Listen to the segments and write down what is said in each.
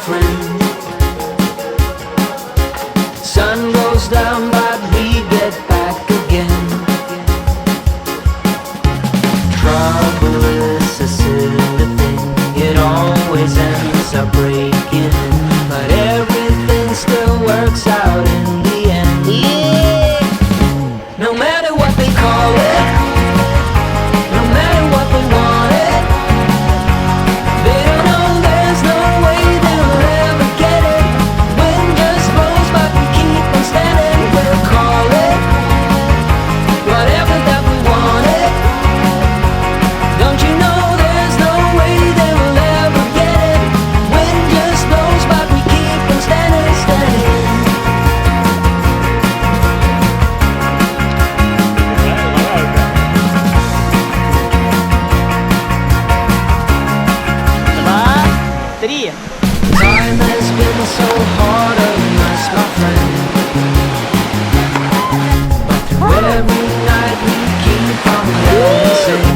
friend. Sun goes down but we get back again. Trouble is a silly thing, it always ends up breaking, but everything still works out in the end. Yeah. No matter what they call it, no matter what they want it, they don't know there's no way they'll ever get it. Wind just blows but we keep on standing. We'll call it whatever that we want it. Don't you know there's no way they will ever get it. Wind just blows but we keep on standing, standing. Три. Time has been so hard on us, my friend, but through every night we keep on dancing.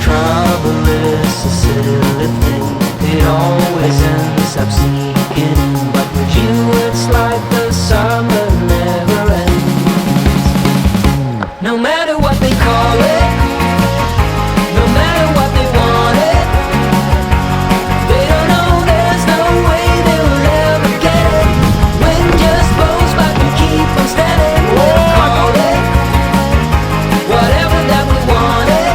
Trouble is a silly thing, it always ends up sneaking in, but with you it's like the summer never ends. No matter what they call it, no matter what they want it, they don't know there's no way they will ever get it. Wind just blows but we keep on standing. We'll call it whatever that we want it.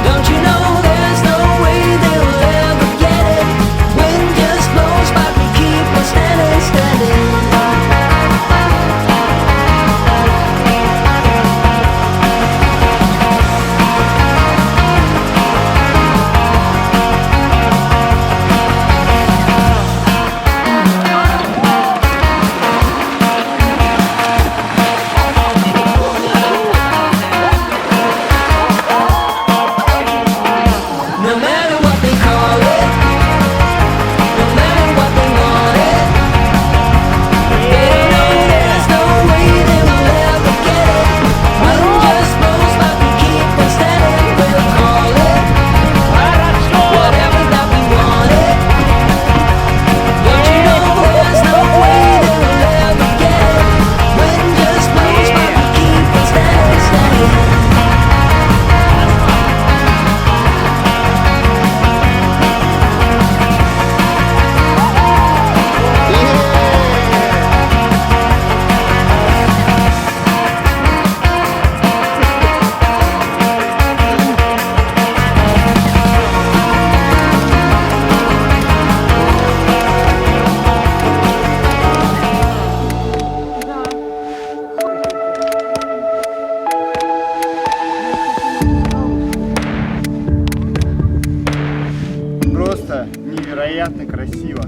Don't you know there's no way they will ever get it. Wind just blows but we keep on standing, standing. No matter what they call it, no matter what they want it, they don't know there's no way they will ever get it. Wind just blows but we keep on standing. We'll call it whatever that we want it. Don't you know there's no way they will ever get it. Wind just blows but we keep on standing, standing. Просто невероятно красиво.